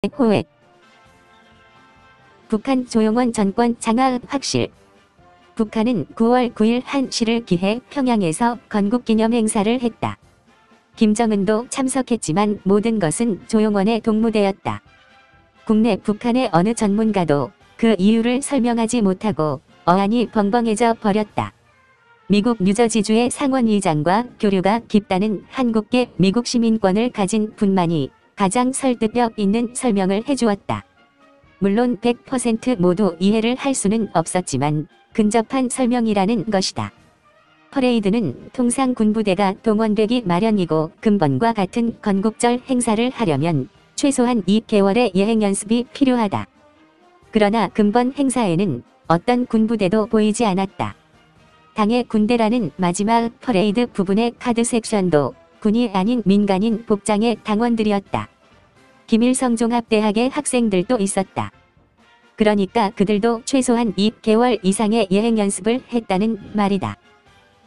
호획. 북한 조용원 전권 장악 확실. 북한은 9월 9일 1시를 기해 평양에서 건국기념 행사를 했다. 김정은도 참석했지만 모든 것은 조용원의 동무되었다. 국내 북한의 어느 전문가도 그 이유를 설명하지 못하고 어안이 벙벙해져 버렸다. 미국 뉴저지주의 상원의장과 교류가 깊다는 한국계 미국 시민권을 가진 분만이 가장 설득력 있는 설명을 해주었다. 물론 100% 모두 이해를 할 수는 없었지만 근접한 설명이라는 것이다. 퍼레이드는 통상 군부대가 동원되기 마련이고 금번과 같은 건국절 행사를 하려면 최소한 2개월의 예행 연습이 필요하다. 그러나 금번 행사에는 어떤 군부대도 보이지 않았다. 당의 군대라는 마지막 퍼레이드 부분의 카드 섹션도 군이 아닌 민간인 복장의 당원들이었다. 김일성 종합대학의 학생들도 있었다. 그러니까 그들도 최소한 2개월 이상의 예행 연습을 했다는 말이다.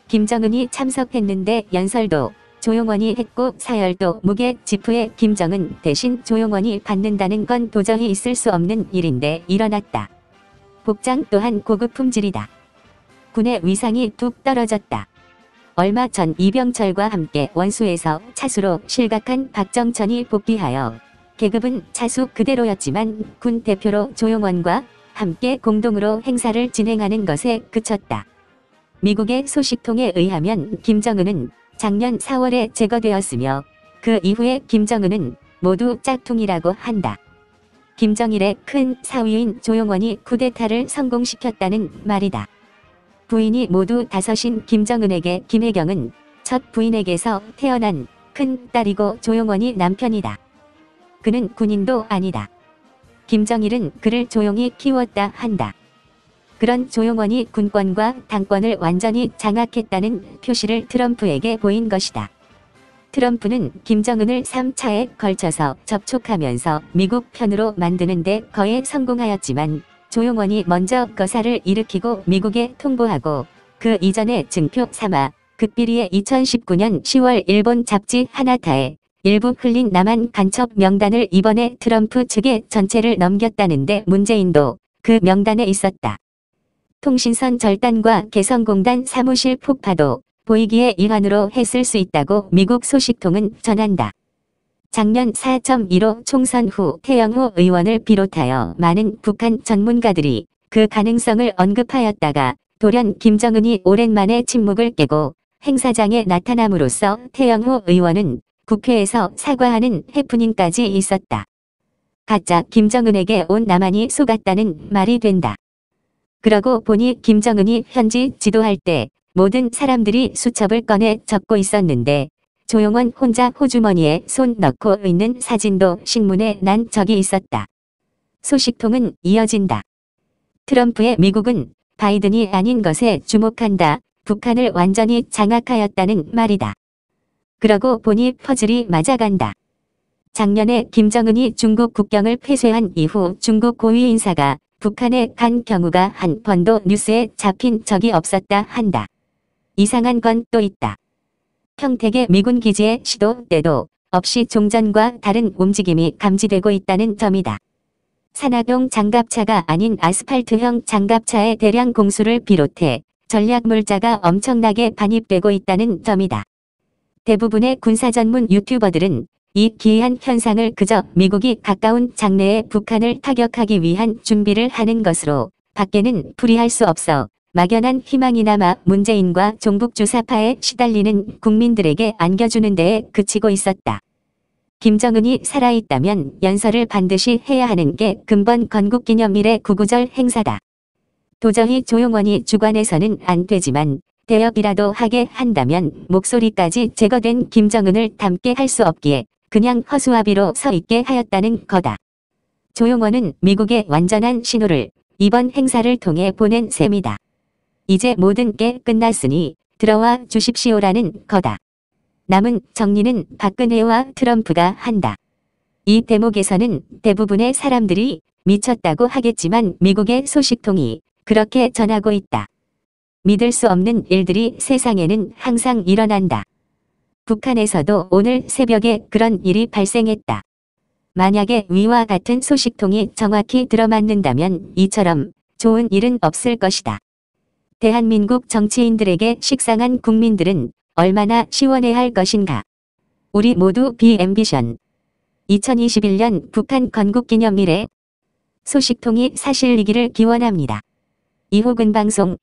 김정은이 참석했는데 연설도 조용원이 했고 사열도 무게 지프의 김정은 대신 조용원이 받는다는 건 도저히 있을 수 없는 일인데 일어났다. 복장 또한 고급 품질이다. 군의 위상이 뚝 떨어졌다. 얼마 전 이병철과 함께 원수에서 차수로 실각한 박정천이 복귀하여 계급은 차수 그대로였지만 군 대표로 조용원과 함께 공동으로 행사를 진행하는 것에 그쳤다. 미국의 소식통에 의하면 김정은은 작년 4월에 제거되었으며 그 이후에 김정은은 모두 짝퉁이라고 한다. 김정일의 큰 사위인 조용원이 쿠데타를 성공시켰다는 말이다. 부인이 모두 5인 김정은에게 김혜경은 첫 부인에게서 태어난 큰 딸이고 조용원이 남편이다. 그는 군인도 아니다. 김정일은 그를 조용히 키웠다 한다. 그런 조용원이 군권과 당권을 완전히 장악했다는 표시를 트럼프에게 보인 것이다. 트럼프는 김정은을 3차에 걸쳐서 접촉하면서 미국 편으로 만드는데 거의 성공하였지만 조용원이 먼저 거사를 일으키고 미국에 통보하고 그 이전에 증표 삼아 극비리의 2019년 10월 일본 잡지 하나타에 일부 흘린 남한 간첩 명단을 이번에 트럼프 측에 전체를 넘겼다는데 문재인도 그 명단에 있었다. 통신선 절단과 개성공단 사무실 폭파도 보이기의 일환으로 했을 수 있다고 미국 소식통은 전한다. 작년 4.15 총선 후 태영호 의원을 비롯하여 많은 북한 전문가들이 그 가능성을 언급하였다가 돌연 김정은이 오랜만에 침묵을 깨고 행사장에 나타남으로써 태영호 의원은 국회에서 사과하는 해프닝까지 있었다. 가짜 김정은에게 온 남한이 속았다는 말이 된다. 그러고 보니 김정은이 현지 지도할 때 모든 사람들이 수첩을 꺼내 적고 있었는데 조용원 혼자 호주머니에 손 넣고 있는 사진도 신문에 난 적이 있었다. 소식통은 이어진다. 트럼프의 미국은 바이든이 아닌 것에 주목한다. 북한을 완전히 장악하였다는 말이다. 그러고 보니 퍼즐이 맞아간다. 작년에 김정은이 중국 국경을 폐쇄한 이후 중국 고위 인사가 북한에 간 경우가 한 번도 뉴스에 잡힌 적이 없었다 한다. 이상한 건 또 있다. 평택의 미군 기지의 시도 때도 없이 종전과 다른 움직임이 감지되고 있다는 점이다. 산화동 장갑차가 아닌 아스팔트형 장갑차의 대량 공수를 비롯해 전략물자가 엄청나게 반입되고 있다는 점이다. 대부분의 군사 전문 유튜버들은 이 기이한 현상을 그저 미국이 가까운 장래에 북한을 타격하기 위한 준비를 하는 것으로 밖에는 풀이할 수 없어 막연한 희망이나마 문재인과 종북 주사파에 시달리는 국민들에게 안겨주는 데에 그치고 있었다. 김정은이 살아있다면 연설을 반드시 해야 하는 게 금번 건국기념일의 구구절 행사다. 도저히 조용원이 주관해서는 안 되지만 대역이라도 하게 한다면 목소리까지 제거된 김정은을 닮게 할 수 없기에 그냥 허수아비로 서 있게 하였다는 거다. 조용원은 미국의 완전한 신호를 이번 행사를 통해 보낸 셈이다. 이제 모든 게 끝났으니 들어와 주십시오라는 거다. 남은 정리는 박근혜와 트럼프가 한다. 이 대목에서는 대부분의 사람들이 미쳤다고 하겠지만 미국의 소식통이 그렇게 전하고 있다. 믿을 수 없는 일들이 세상에는 항상 일어난다. 북한에서도 오늘 새벽에 그런 일이 발생했다. 만약에 위와 같은 소식통이 정확히 들어맞는다면 이처럼 좋은 일은 없을 것이다. 대한민국 정치인들에게 식상한 국민들은 얼마나 시원해할 것인가. 우리 모두 비앰비션. 2021년 북한 건국기념일에 소식통이 사실이기를 기원합니다. 이호근 방송